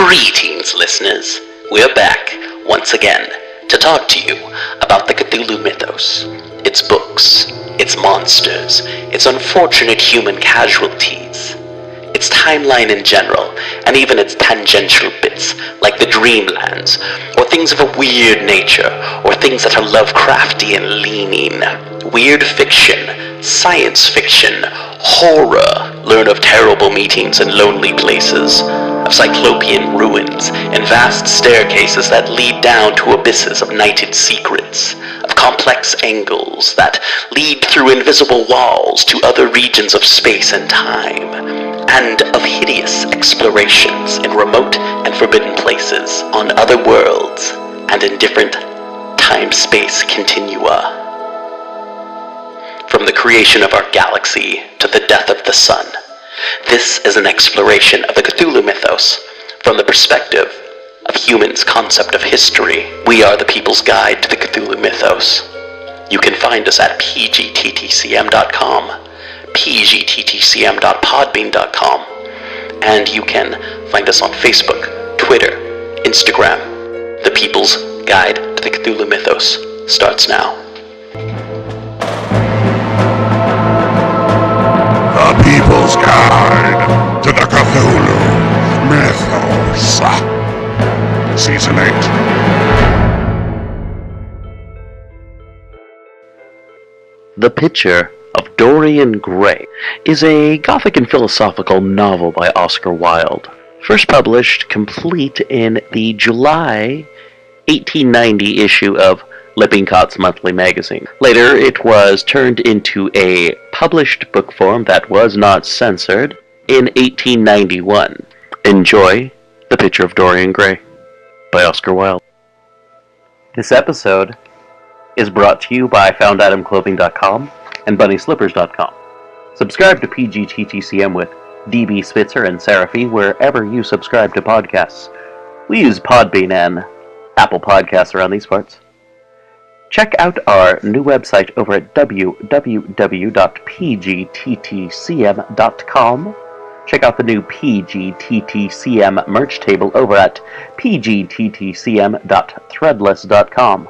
Greetings, listeners. We're back, once again, to talk to you about the Cthulhu mythos, its books, its monsters, its unfortunate human casualties, its timeline in general, and even its tangential bits, like the dreamlands, or things of a weird nature, or things that are Lovecraftian leaning, weird fiction, science fiction, horror, learn of terrible meetings in lonely places, of cyclopean ruins and vast staircases that lead down to abysses of nighted secrets, of complex angles that lead through invisible walls to other regions of space and time, and of hideous explorations in remote and forbidden places on other worlds and in different time-space continua. From the creation of our galaxy to the death of the sun, this is an exploration of the Cthulhu mythos from the perspective of humans' concept of history. We are the people's guide to the Cthulhu mythos. You can find us at pgttcm.com, pgttcm.podbean.com, and you can find us on Facebook, Twitter, Instagram. The People's Guide to the Cthulhu mythos starts now. The People's Guide to the Cthulhu Mythos. Season 8. The Picture of Dorian Gray is a Gothic and philosophical novel by Oscar Wilde, first published complete in the July 1890 issue of Lippincott's monthly magazine. Later, it was turned into a published book form that was not censored in 1891. Enjoy The Picture of Dorian Gray by Oscar Wilde. This episode is brought to you by FoundAdamClothing.com and BunnySlippers.com. Subscribe to PGTTCM with DB Spitzer and Seraphy wherever you subscribe to podcasts. We use Podbean and Apple Podcasts around these parts. Check out our new website over at www.pgttcm.com. Check out the new PGTTCM merch table over at pgttcm.threadless.com.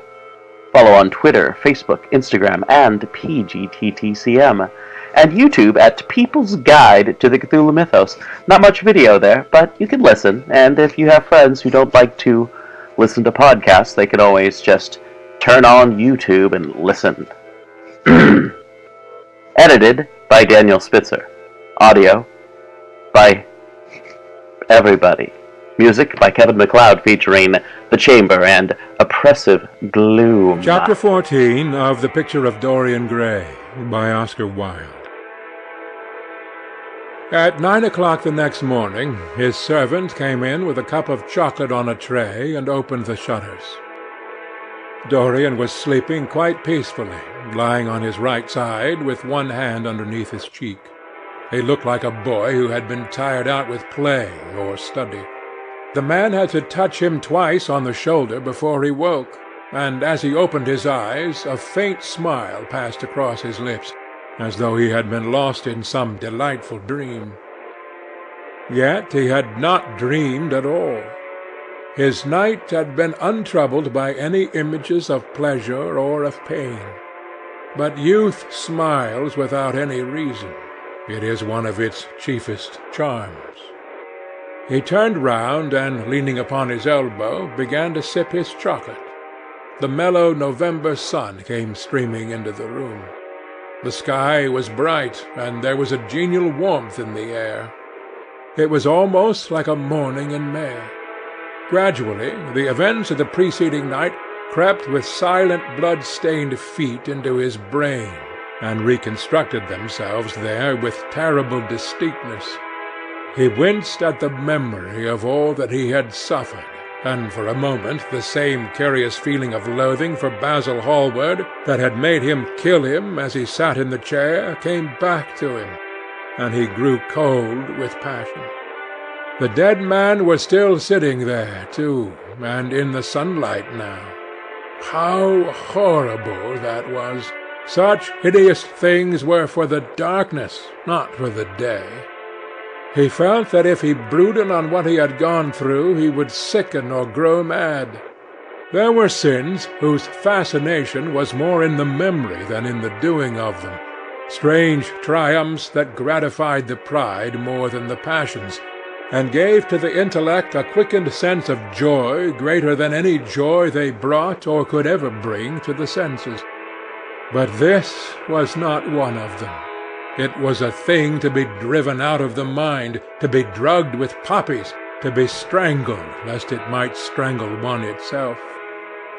Follow on Twitter, Facebook, Instagram, and PGTTCM. And YouTube at People's Guide to the Cthulhu Mythos. Not much video there, but you can listen. And if you have friends who don't like to listen to podcasts, they can always just turn on YouTube and listen. Edited by Daniel Spitzer. Audio by everybody. Music by Kevin MacLeod featuring The Chamber and Oppressive Gloom. Chapter 14 of The Picture of Dorian Gray by Oscar Wilde. At 9 o'clock the next morning, his servant came in with a cup of chocolate on a tray and opened the shutters. Dorian was sleeping quite peacefully, lying on his right side with one hand underneath his cheek. He looked like a boy who had been tired out with play or study. The man had to touch him twice on the shoulder before he woke, and as he opened his eyes, a faint smile passed across his lips, as though he had been lost in some delightful dream. Yet he had not dreamed at all. His night had been untroubled by any images of pleasure or of pain. But youth smiles without any reason. It is one of its chiefest charms. He turned round and, leaning upon his elbow, began to sip his chocolate. The mellow November sun came streaming into the room. The sky was bright, and there was a genial warmth in the air. It was almost like a morning in May. Gradually, the events of the preceding night crept with silent blood-stained feet into his brain, and reconstructed themselves there with terrible distinctness. He winced at the memory of all that he had suffered, and for a moment the same curious feeling of loathing for Basil Hallward that had made him kill him as he sat in the chair came back to him, and he grew cold with passion. The dead man was still sitting there, too, and in the sunlight now. How horrible that was! Such hideous things were for the darkness, not for the day. He felt that if he brooded on what he had gone through, he would sicken or grow mad. There were sins whose fascination was more in the memory than in the doing of them, strange triumphs that gratified the pride more than the passions, and gave to the intellect a quickened sense of joy greater than any joy they brought or could ever bring to the senses. But this was not one of them. It was a thing to be driven out of the mind, to be drugged with poppies, to be strangled lest it might strangle one itself.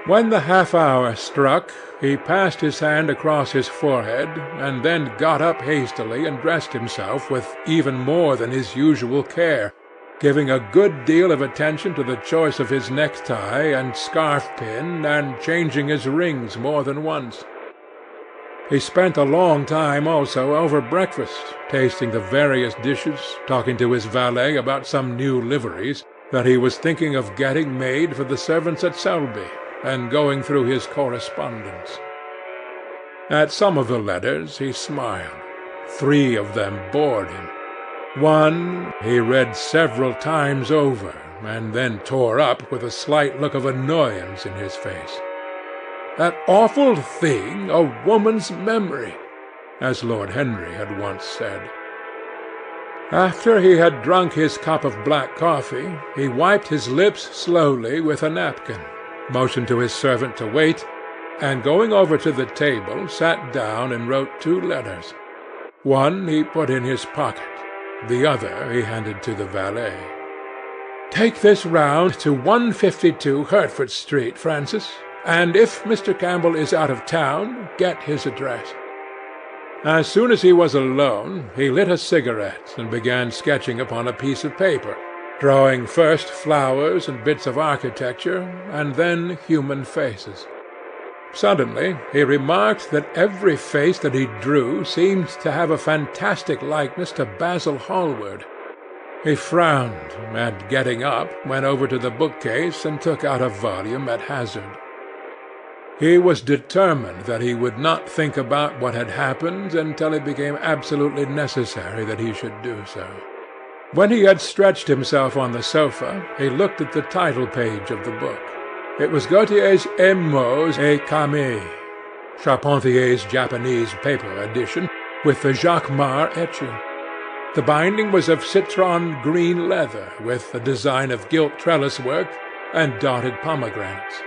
When the half-hour struck, he passed his hand across his forehead, and then got up hastily and dressed himself with even more than his usual care, giving a good deal of attention to the choice of his necktie and scarf-pin, and changing his rings more than once. He spent a long time also over breakfast, tasting the various dishes, talking to his valet about some new liveries that he was thinking of getting made for the servants at Selby, and going through his correspondence. At some of the letters he smiled. 3 of them bored him. One he read several times over, and then tore up with a slight look of annoyance in his face. That awful thing, a woman's memory, as Lord Henry had once said. After he had drunk his cup of black coffee, he wiped his lips slowly with a napkin, motioned to his servant to wait, and going over to the table, sat down and wrote 2 letters. One he put in his pocket, the other he handed to the valet. "Take this round to 152 Hertford Street, Francis, and if Mr. Campbell is out of town, get his address." As soon as he was alone, he lit a cigarette and began sketching upon a piece of paper, drawing first flowers and bits of architecture, and then human faces. Suddenly he remarked that every face that he drew seemed to have a fantastic likeness to Basil Hallward. He frowned, and getting up, went over to the bookcase and took out a volume at hazard. He was determined that he would not think about what had happened until it became absolutely necessary that he should do so. When he had stretched himself on the sofa, he looked at the title page of the book. It was Gautier's Émaux et Camées, Charpentier's Japanese paper edition, with the Jacquemart etching. The binding was of citron green leather, with a design of gilt trellis work and dotted pomegranates.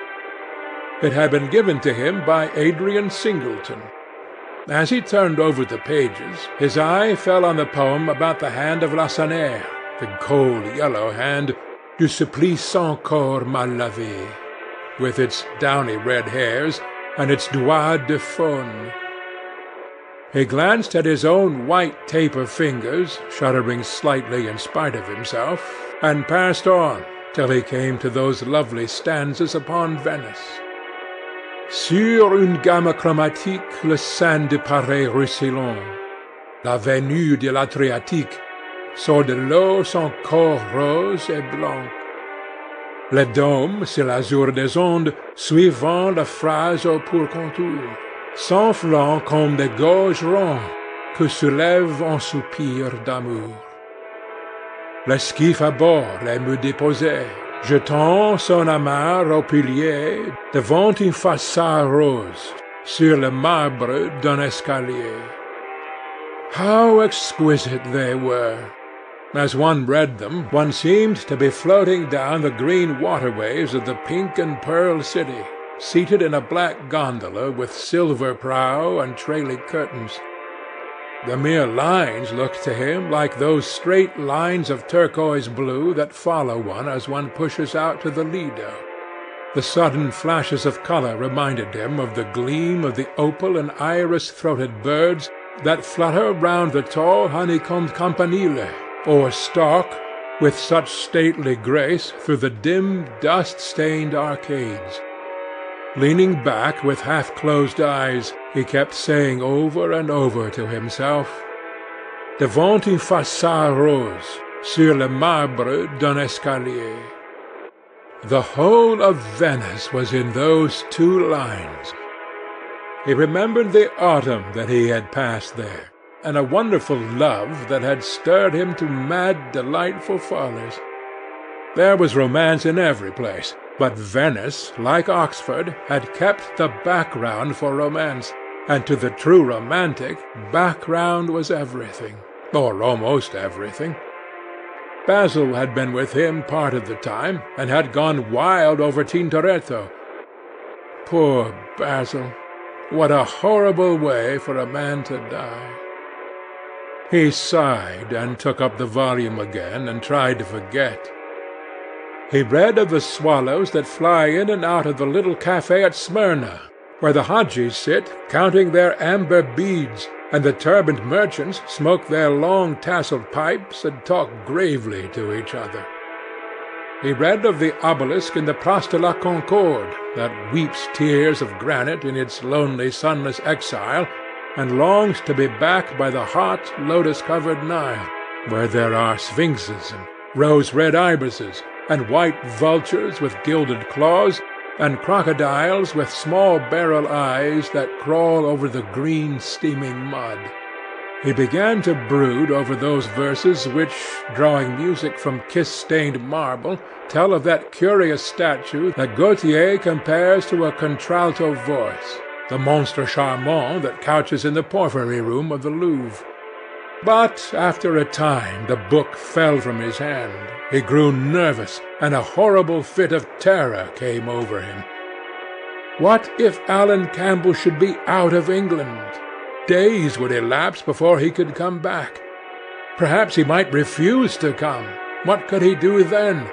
It had been given to him by Adrian Singleton. As he turned over the pages, his eye fell on the poem about the hand of Lacenaire, the cold yellow hand du supplice sans corps mal lavé, with its downy red hairs and its doigts de faune. He glanced at his own white taper fingers, shuddering slightly in spite of himself, and passed on till he came to those lovely stanzas upon Venice. Sur une gamme chromatique, le sein de Paris ruisselant, la venue de l'Adriatique, sort de l'eau son corps rose et blanc. Le dôme, c'est l'azur des ondes, suivant la phrase au pur contour, s'enflant comme des gorges rondes que soulève un soupir d'amour. L'esquif à bord les me déposait, jetant son amarre au pilier devant une façade rose sur le marbre d'un escalier. How exquisite they were! As one read them, one seemed to be floating down the green waterways of the pink and pearl city, seated in a black gondola with silver prow and trailing curtains. The mere lines looked to him like those straight lines of turquoise blue that follow one as one pushes out to the Lido. The sudden flashes of colour reminded him of the gleam of the opal and iris-throated birds that flutter round the tall honeycombed campanile, or stalk with such stately grace through the dim dust-stained arcades. Leaning back with half-closed eyes, he kept saying over and over to himself, Devant une façade rose, sur le marbre d'un escalier. The whole of Venice was in those 2 lines. He remembered the autumn that he had passed there, and a wonderful love that had stirred him to mad, delightful follies. There was romance in every place, but Venice, like Oxford, had kept the background for romance, and to the true romantic, background was everything, or almost everything. Basil had been with him part of the time, and had gone wild over Tintoretto. Poor Basil! What a horrible way for a man to die! He sighed, and took up the volume again, and tried to forget. He read of the swallows that fly in and out of the little cafe at Smyrna, where the Hadjis sit counting their amber beads, and the turbaned merchants smoke their long tasselled pipes and talk gravely to each other. He read of the obelisk in the Place de la Concorde, that weeps tears of granite in its lonely sunless exile, and longs to be back by the hot, lotus-covered Nile, where there are sphinxes and rose-red ibises, and white vultures with gilded claws, and crocodiles with small beryl eyes that crawl over the green steaming mud. He began to brood over those verses which, drawing music from kiss-stained marble, tell of that curious statue that Gautier compares to a contralto voice, the monstre charmant that couches in the porphyry room of the Louvre. But after a time the book fell from his hand. He grew nervous, and a horrible fit of terror came over him. What if Alan Campbell should be out of England? Days would elapse before he could come back. Perhaps he might refuse to come. What could he do then?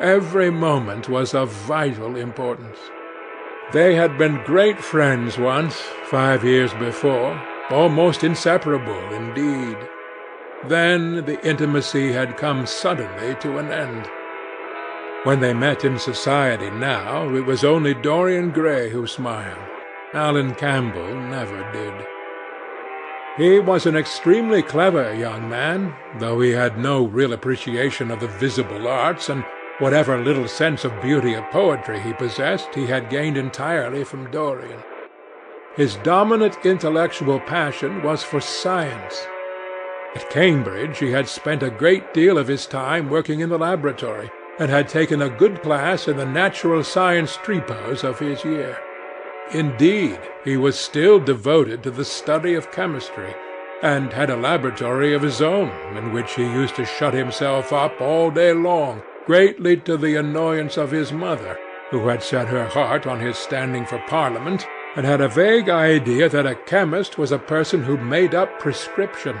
Every moment was of vital importance. They had been great friends once, 5 years before, almost inseparable indeed. Then the intimacy had come suddenly to an end. When they met in society now, it was only Dorian Gray who smiled. Alan Campbell never did. He was an extremely clever young man, though he had no real appreciation of the visible arts, and whatever little sense of beauty of poetry he possessed he had gained entirely from Dorian. His dominant intellectual passion was for science. At Cambridge he had spent a great deal of his time working in the laboratory, and had taken a good class in the natural science tripos of his year. Indeed, he was still devoted to the study of chemistry, and had a laboratory of his own, in which he used to shut himself up all day long, greatly to the annoyance of his mother, who had set her heart on his standing for Parliament, and had a vague idea that a chemist was a person who made up prescriptions.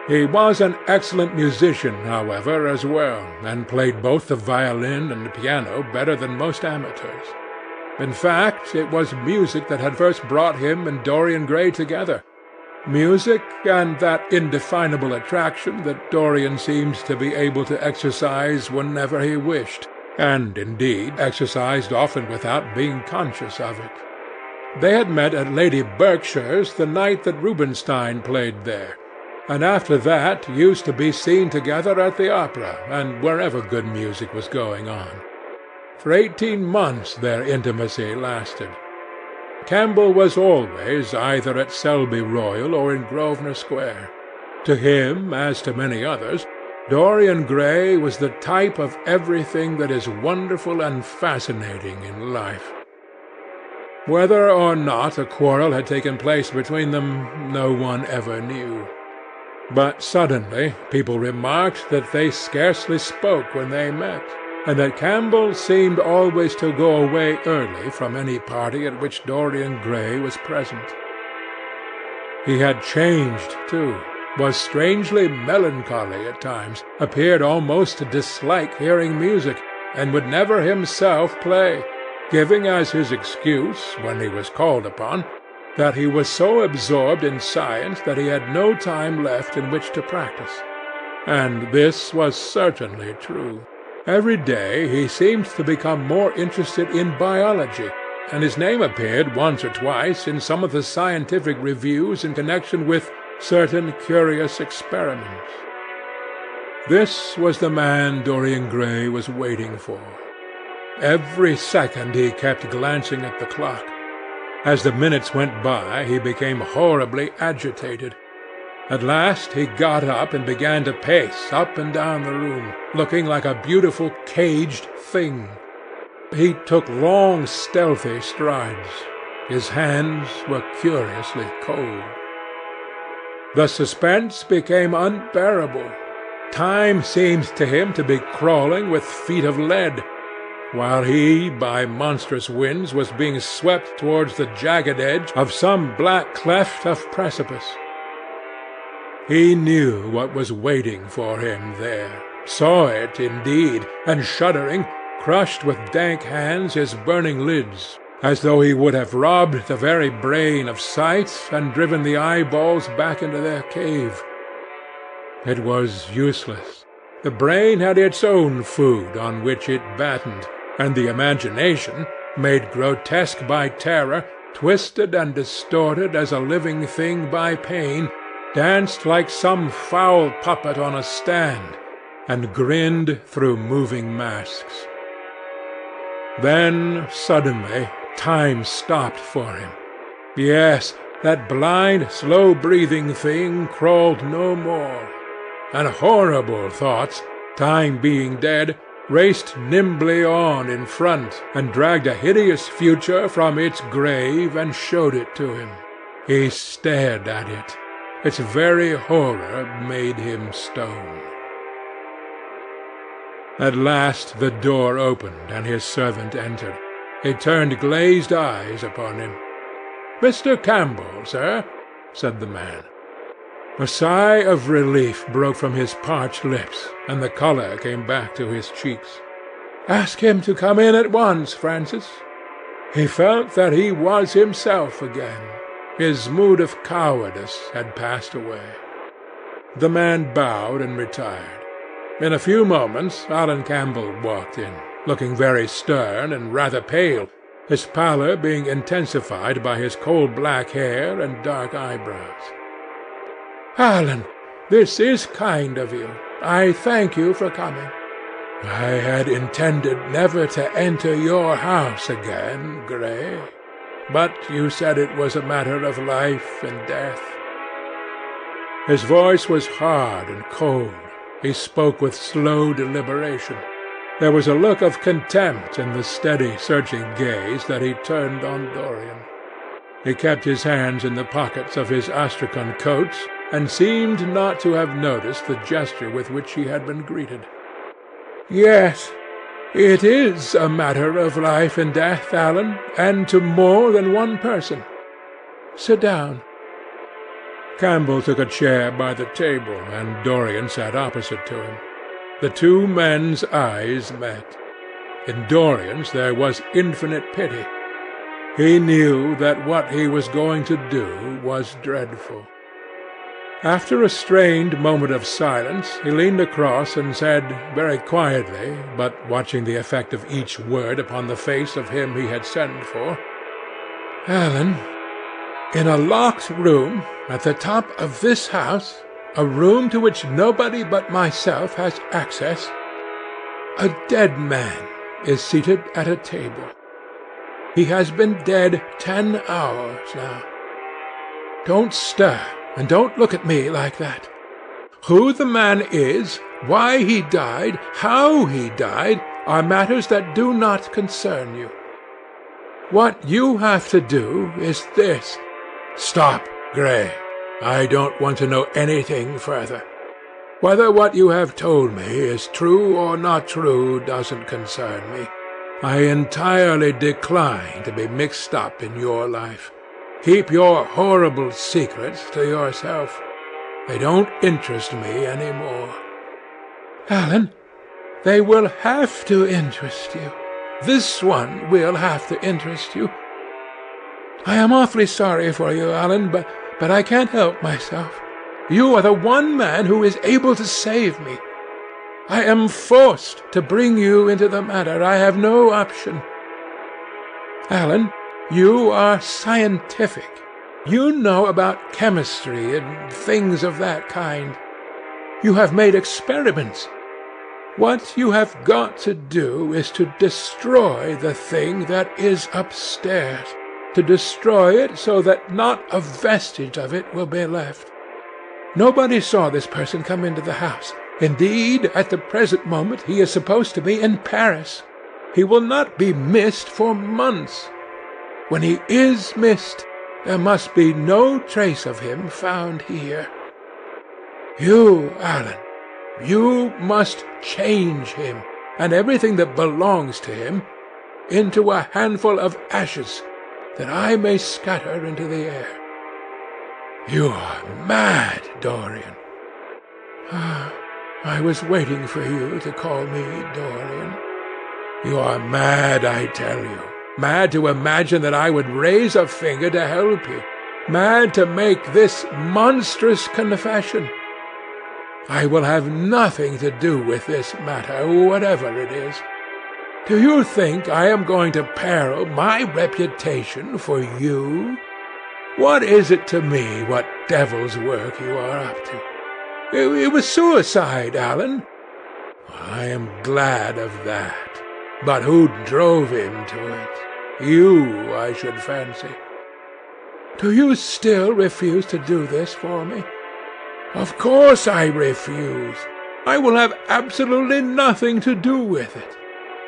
He was an excellent musician, however, as well, and played both the violin and the piano better than most amateurs. In fact, it was music that had first brought him and Dorian Gray together. Music and that indefinable attraction that Dorian seemed to be able to exercise whenever he wished, and, indeed, exercised often without being conscious of it. They had met at Lady Berkshire's the night that Rubinstein played there, and after that used to be seen together at the opera, and wherever good music was going on. For 18 months their intimacy lasted. Campbell was always either at Selby Royal or in Grosvenor Square. To him, as to many others, Dorian Gray was the type of everything that is wonderful and fascinating in life. Whether or not a quarrel had taken place between them, no one ever knew. But suddenly people remarked that they scarcely spoke when they met, and that Campbell seemed always to go away early from any party at which Dorian Gray was present. He had changed, too, was strangely melancholy at times, appeared almost to dislike hearing music, and would never himself play, giving as his excuse, when he was called upon, that he was so absorbed in science that he had no time left in which to practice. And this was certainly true. Every day he seemed to become more interested in biology, and his name appeared once or twice in some of the scientific reviews in connection with certain curious experiments. This was the man Dorian Gray was waiting for. Every second he kept glancing at the clock. As the minutes went by, he became horribly agitated. At last he got up and began to pace up and down the room, looking like a beautiful caged thing. He took long, stealthy strides. His hands were curiously cold. The suspense became unbearable. Time seemed to him to be crawling with feet of lead, while he, by monstrous winds, was being swept towards the jagged edge of some black cleft of precipice. He knew what was waiting for him there, saw it indeed, and shuddering, crushed with dank hands his burning lids, as though he would have robbed the very brain of sight and driven the eyeballs back into their cave. It was useless. The brain had its own food on which it battened, and the imagination, made grotesque by terror, twisted and distorted as a living thing by pain, danced like some foul puppet on a stand, and grinned through moving masks. Then, suddenly, time stopped for him. Yes, that blind, slow-breathing thing crawled no more, and horrible thoughts, time being dead, raced nimbly on in front, and dragged a hideous future from its grave and showed it to him. He stared at it. Its very horror made him stone. At last the door opened, and his servant entered. He turned glazed eyes upon him. "Mr. Campbell, sir," said the man. A sigh of relief broke from his parched lips, and the colour came back to his cheeks. "Ask him to come in at once, Francis." He felt that he was himself again. His mood of cowardice had passed away. The man bowed and retired. In a few moments Alan Campbell walked in, looking very stern and rather pale, his pallor being intensified by his coal-black hair and dark eyebrows. "Alan, this is kind of you. I thank you for coming. I had intended never to enter your house again, Gray. But you said it was a matter of life and death." His voice was hard and cold. He spoke with slow deliberation. There was a look of contempt in the steady, searching gaze that he turned on Dorian. He kept his hands in the pockets of his astrakhan coat, and seemed not to have noticed the gesture with which he had been greeted. "Yes, it is a matter of life and death, Alan, and to more than one person. Sit down." Campbell took a chair by the table, and Dorian sat opposite to him. The two men's eyes met. In Dorian's there was infinite pity. He knew that what he was going to do was dreadful. After a strained moment of silence, he leaned across and said, very quietly, but watching the effect of each word upon the face of him he had sent for, "Alan, in a locked room at the top of this house, a room to which nobody but myself has access, a dead man is seated at a table. He has been dead 10 hours now. Don't stir, and don't look at me like that. Who the man is, why he died, how he died, are matters that do not concern you. What you have to do is this. Stop, Gray. I don't want to know anything further. Whether what you have told me is true or not true doesn't concern me. I entirely decline to be mixed up in your life. Keep your horrible secrets to yourself. They don't interest me any more." "Alan, they will have to interest you. This one will have to interest you. I am awfully sorry for you, Alan, but I can't help myself. You are the one man who is able to save me. I am forced to bring you into the matter. I have no option. Alan, you are scientific. You know about chemistry and things of that kind. You have made experiments. What you have got to do is to destroy the thing that is upstairs, to destroy it so that not a vestige of it will be left. Nobody saw this person come into the house. Indeed, at the present moment he is supposed to be in Paris. He will not be missed for months. When he is missed, there must be no trace of him found here. You, Alan, you must change him, and everything that belongs to him, into a handful of ashes, that I may scatter into the air. You are mad, Dorian. I was waiting for you to call me Dorian. You are mad, I tell you. Mad to imagine that I would raise a finger to help you. Mad to make this monstrous confession. I will have nothing to do with this matter, whatever it is. Do you think I am going to peril my reputation for you? What is it to me what devil's work you are up to? It was suicide, Alan. I am glad of that. But who drove him to it? You, I should fancy. Do you still refuse to do this for me? Of course I refuse. I will have absolutely nothing to do with it.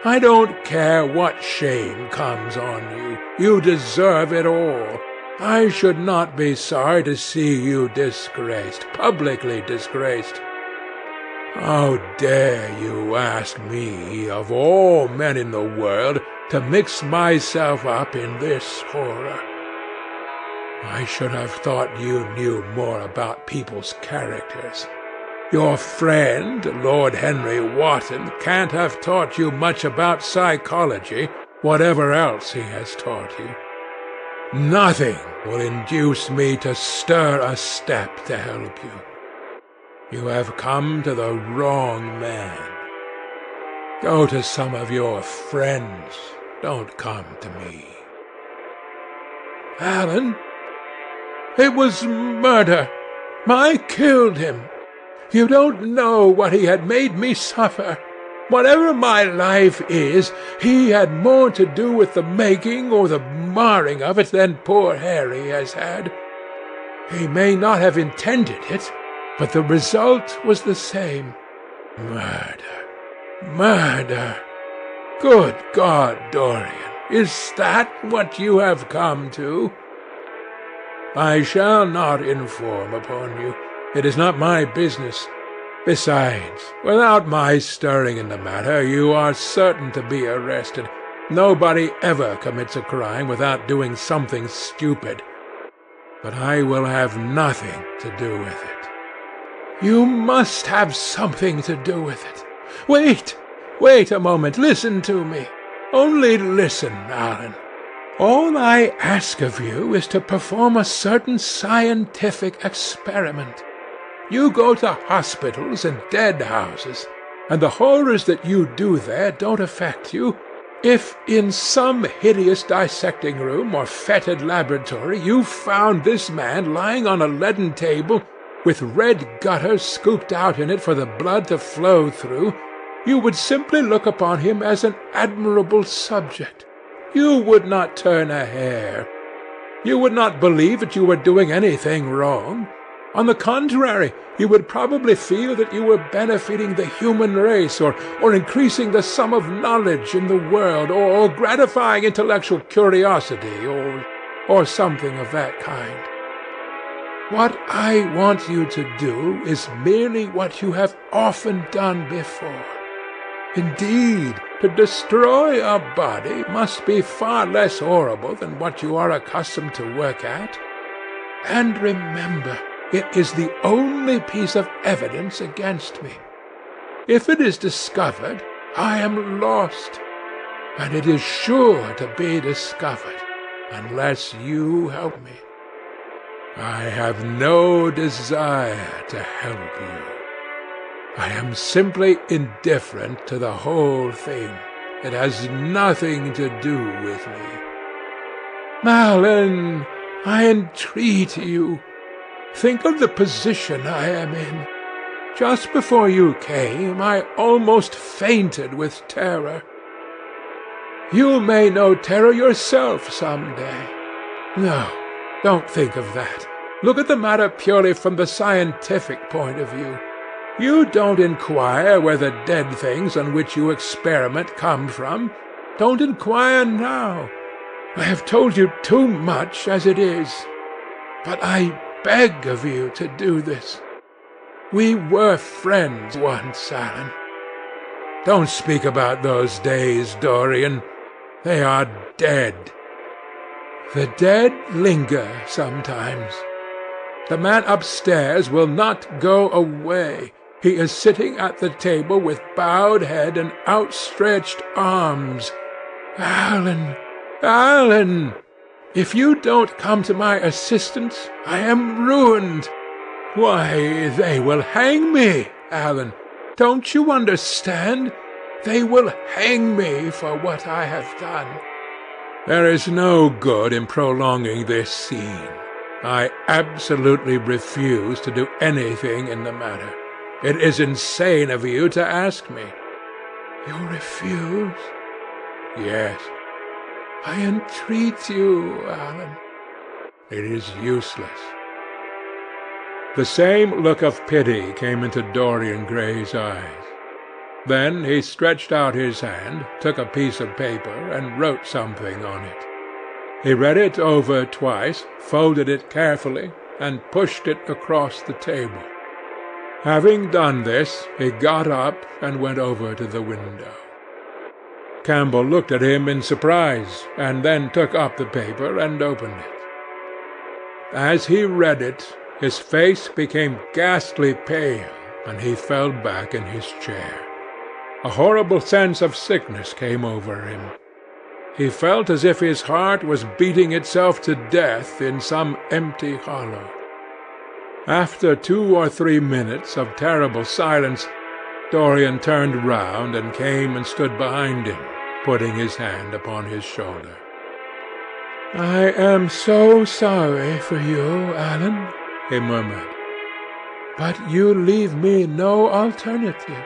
I don't care what shame comes on you. You deserve it all. I should not be sorry to see you disgraced, publicly disgraced. How dare you ask me, of all men in the world, to mix myself up in this horror? I should have thought you knew more about people's characters. Your friend, Lord Henry Wotton, can't have taught you much about psychology, whatever else he has taught you. Nothing will induce me to stir a step to help you. You have come to the wrong man. Go to some of your friends. Don't come to me. Alan, it was murder. I killed him. You don't know what he had made me suffer. Whatever my life is, he had more to do with the making or the marring of it than poor Harry has had. He may not have intended it, but the result was the same. Murder. Murder. Good God, Dorian, is that what you have come to? I shall not inform upon you. It is not my business. Besides, without my stirring in the matter, you are certain to be arrested. Nobody ever commits a crime without doing something stupid. But I will have nothing to do with it. You must have something to do with it. Wait a moment. Listen to me. Only listen, Alan. All I ask of you is to perform a certain scientific experiment. You go to hospitals and dead houses, and the horrors that you do there don't affect you. If in some hideous dissecting room or fetid laboratory you found this man lying on a leaden table with red gutters scooped out in it for the blood to flow through, you would simply look upon him as an admirable subject. You would not turn a hair. You would not believe that you were doing anything wrong. On the contrary, you would probably feel that you were benefiting the human race, or increasing the sum of knowledge in the world, or gratifying intellectual curiosity, or something of that kind. What I want you to do is merely what you have often done before. Indeed, to destroy a body must be far less horrible than what you are accustomed to work at. And remember, it is the only piece of evidence against me. If it is discovered, I am lost, and it is sure to be discovered, unless you help me. I have no desire to help you. I am simply indifferent to the whole thing. It has nothing to do with me. Alan, I entreat you. Think of the position I am in. Just before you came, I almost fainted with terror. You may know terror yourself some day. No, don't think of that. Look at the matter purely from the scientific point of view. You don't inquire where the dead things on which you experiment come from. Don't inquire now. I have told you too much as it is. But I beg of you to do this. We were friends once, Alan. Don't speak about those days, Dorian. They are dead. The dead linger sometimes. The man upstairs will not go away. He is sitting at the table with bowed head and outstretched arms. Alan, Alan, if you don't come to my assistance, I am ruined. Why, they will hang me, Alan. Don't you understand? They will hang me for what I have done. There is no good in prolonging this scene. I absolutely refuse to do anything in the matter. It is insane of you to ask me. You refuse? Yes. I entreat you, Alan. It is useless. The same look of pity came into Dorian Gray's eyes. Then he stretched out his hand, took a piece of paper, and wrote something on it. He read it over twice, folded it carefully, and pushed it across the table. Having done this, he got up and went over to the window. Campbell looked at him in surprise, and then took up the paper and opened it. As he read it, his face became ghastly pale, and he fell back in his chair. A horrible sense of sickness came over him. He felt as if his heart was beating itself to death in some empty hollow. After 2 or 3 minutes of terrible silence, Dorian turned round and came and stood behind him, putting his hand upon his shoulder. "I am so sorry for you, Alan," he murmured. "But you leave me no alternative.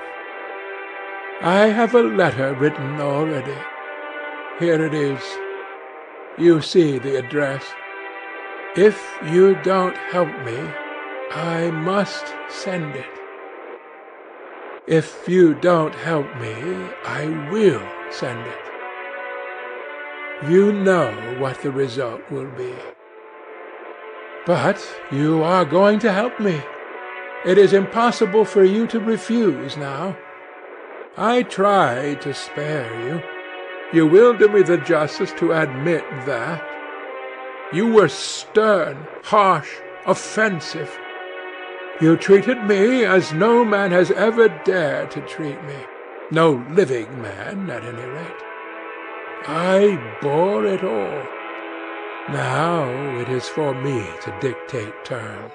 I have a letter written already. Here it is. You see the address. If you don't help me, I must send it. If you don't help me, I will send it. You know what the result will be. But you are going to help me. It is impossible for you to refuse now. I tried to spare you. You will do me the justice to admit that. You were stern, harsh, offensive. You treated me as no man has ever dared to treat me. No living man, at any rate. I bore it all. Now it is for me to dictate terms."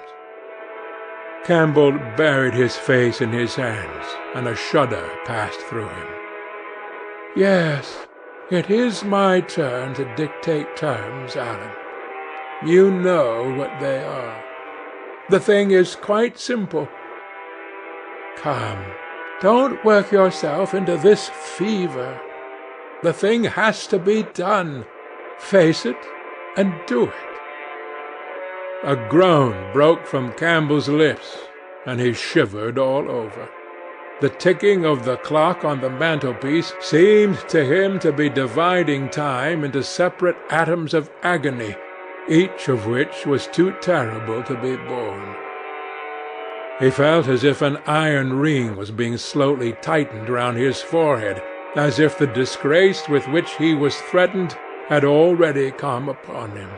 Campbell buried his face in his hands, and a shudder passed through him. "Yes, it is my turn to dictate terms, Alan. You know what they are. The thing is quite simple. Come, don't work yourself into this fever. The thing has to be done. Face it and do it." A groan broke from Campbell's lips, and he shivered all over. The ticking of the clock on the mantelpiece seemed to him to be dividing time into separate atoms of agony, each of which was too terrible to be borne. He felt as if an iron ring was being slowly tightened round his forehead, as if the disgrace with which he was threatened had already come upon him.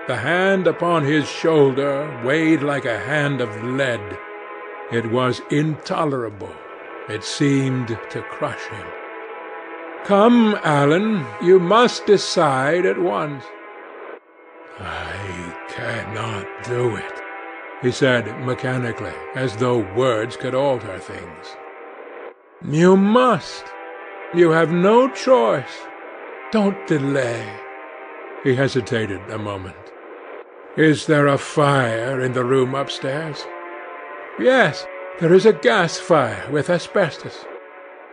The hand upon his shoulder weighed like a hand of lead. It was intolerable. It seemed to crush him. "Come, Alan, you must decide at once." "I cannot do it," he said mechanically, as though words could alter things. "You must. You have no choice. Don't delay." He hesitated a moment. "Is there a fire in the room upstairs?" "Yes, there is a gas fire with asbestos."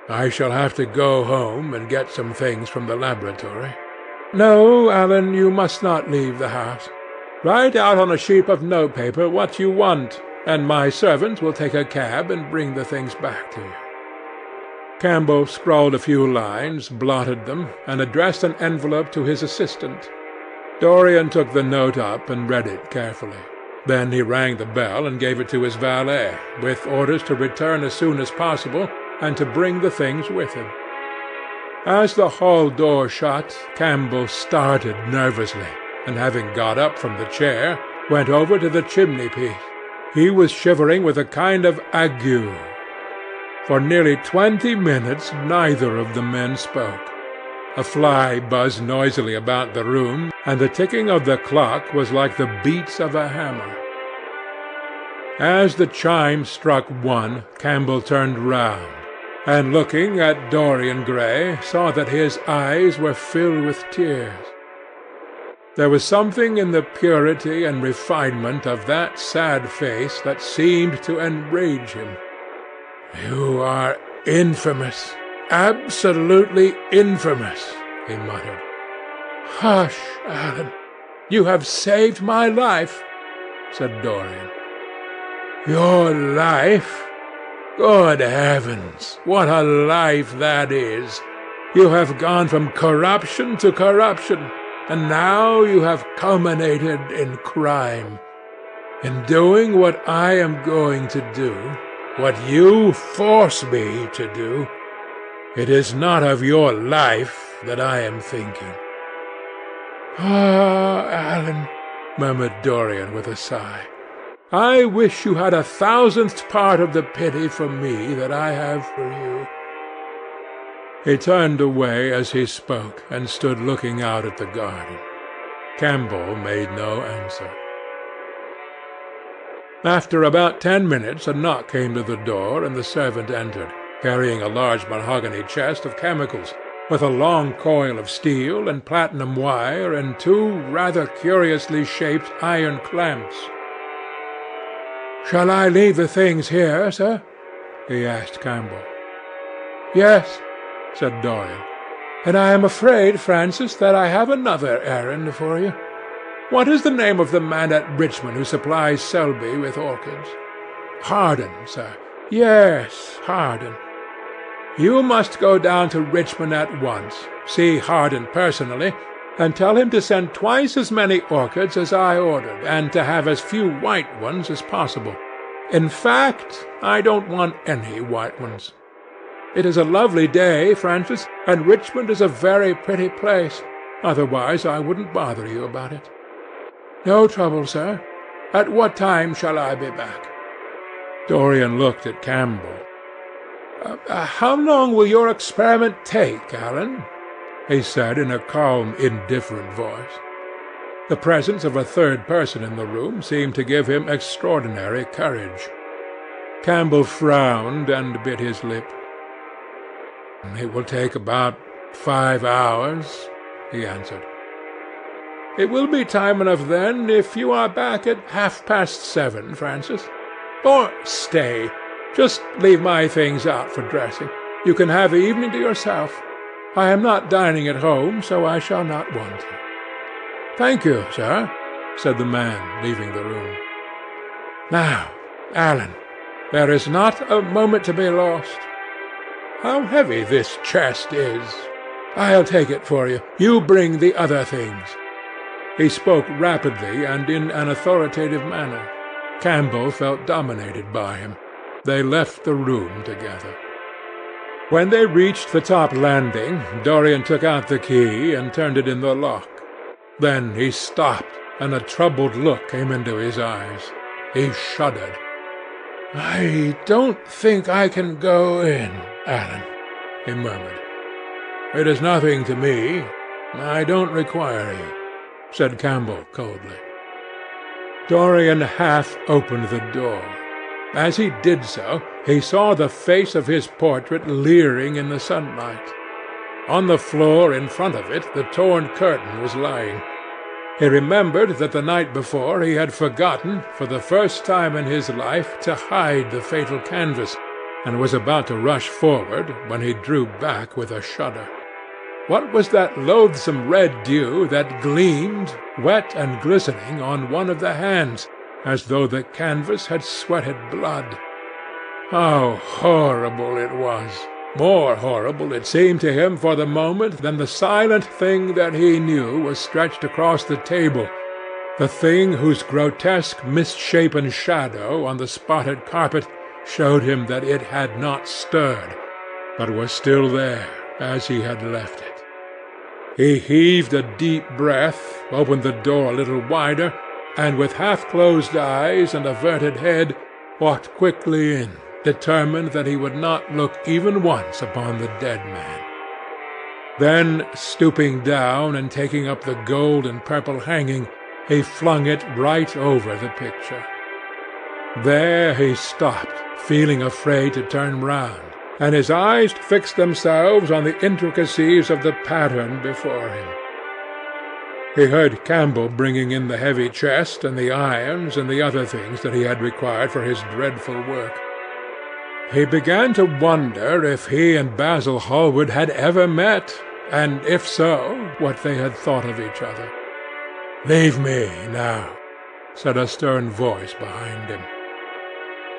"I shall have to go home and get some things from the laboratory." No, Alan, you must not leave the house. Write out on a sheet of notepaper what you want, and my servant will take a cab and bring the things back to you." Campbell scrawled a few lines, blotted them, and addressed an envelope to his assistant. Dorian took the note up and read it carefully. Then he rang the bell and gave it to his valet, with orders to return as soon as possible and to bring the things with him. As the hall door shut, Campbell started nervously, and having got up from the chair, went over to the chimney-piece. He was shivering with a kind of ague. For nearly 20 minutes neither of the men spoke. A fly buzzed noisily about the room, and the ticking of the clock was like the beats of a hammer. As the chime struck 1, Campbell turned round, and looking at Dorian Gray, saw that his eyes were filled with tears. There was something in the purity and refinement of that sad face that seemed to enrage him. "You are infamous, absolutely infamous," he muttered. "Hush, Alan. You have saved my life," said Dorian. "Your life? Good heavens, what a life that is! You have gone from corruption to corruption, and now you have culminated in crime. In doing what I am going to do, what you force me to do, it is not of your life that I am thinking." "Ah, Alan," murmured Dorian with a sigh, "I wish you had 1,000th part of the pity for me that I have for you." He turned away as he spoke, and stood looking out at the garden. Campbell made no answer. After about 10 minutes a knock came to the door, and the servant entered, carrying a large mahogany chest of chemicals, with a long coil of steel and platinum wire and 2 rather curiously shaped iron clamps. "Shall I leave the things here, sir?" he asked Campbell. "Yes," said Dorian. "And I am afraid, Francis, that I have another errand for you. What is the name of the man at Richmond who supplies Selby with orchids?" "Harden, sir." "Yes, Harden. You must go down to Richmond at once, see Harden personally, and tell him to send twice as many orchids as I ordered, and to have as few white ones as possible. In fact, I don't want any white ones. It is a lovely day, Francis, and Richmond is a very pretty place. Otherwise I wouldn't bother you about it." "No trouble, sir. At what time shall I be back?" Dorian looked at Campbell. How long will your experiment take, Alan?" he said in a calm, indifferent voice. The presence of a third person in the room seemed to give him extraordinary courage. Campbell frowned and bit his lip. "It will take about 5 hours," he answered. "It will be time enough then if you are back at 7:30, Francis. Or stay, just leave my things out for dressing. You can have the evening to yourself. I am not dining at home, so I shall not want you." "Thank you, sir," said the man, leaving the room. "Now, Alan, there is not a moment to be lost. How heavy this chest is! I'll take it for you. You bring the other things." He spoke rapidly and in an authoritative manner. Campbell felt dominated by him. They left the room together. When they reached the top landing, Dorian took out the key and turned it in the lock. Then he stopped, and a troubled look came into his eyes. He shuddered. "I don't think I can go in, Alan," he murmured. "It is nothing to me. I don't require you," said Campbell coldly. Dorian half opened the door. As he did so, he saw the face of his portrait leering in the sunlight. On the floor in front of it the torn curtain was lying. He remembered that the night before he had forgotten, for the first time in his life, to hide the fatal canvas, and was about to rush forward when he drew back with a shudder. What was that loathsome red dew that gleamed, wet and glistening, on one of the hands, as though the canvas had sweated blood? How horrible it was! More horrible it seemed to him for the moment than the silent thing that he knew was stretched across the table, the thing whose grotesque misshapen shadow on the spotted carpet showed him that it had not stirred, but was still there as he had left it. He heaved a deep breath, opened the door a little wider, and with half-closed eyes and averted head walked quickly in, determined that he would not look even once upon the dead man. Then, stooping down and taking up the gold and purple hanging, he flung it right over the picture. There he stopped, feeling afraid to turn round, and his eyes fixed themselves on the intricacies of the pattern before him. He heard Campbell bringing in the heavy chest and the irons and the other things that he had required for his dreadful work. He began to wonder if he and Basil Hallward had ever met, and if so, what they had thought of each other. "Leave me now," said a stern voice behind him.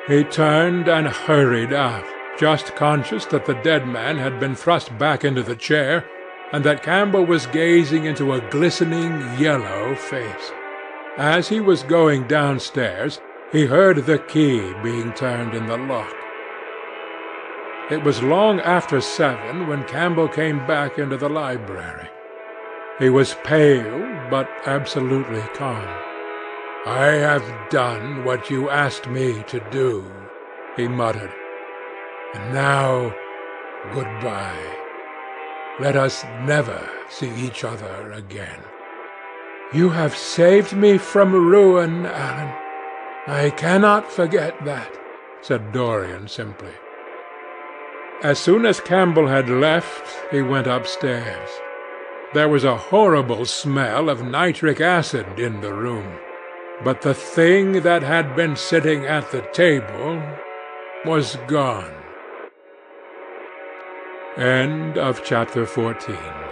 He turned and hurried out, just conscious that the dead man had been thrust back into the chair, and that Campbell was gazing into a glistening yellow face. As he was going downstairs, he heard the key being turned in the lock. It was long after 7 when Campbell came back into the library. He was pale, but absolutely calm. "I have done what you asked me to do," he muttered. "And now, good-bye. Let us never see each other again." "You have saved me from ruin, Alan. I cannot forget that," said Dorian simply. As soon as Campbell had left, he went upstairs. There was a horrible smell of nitric acid in the room, but the thing that had been sitting at the table was gone. End of chapter 14.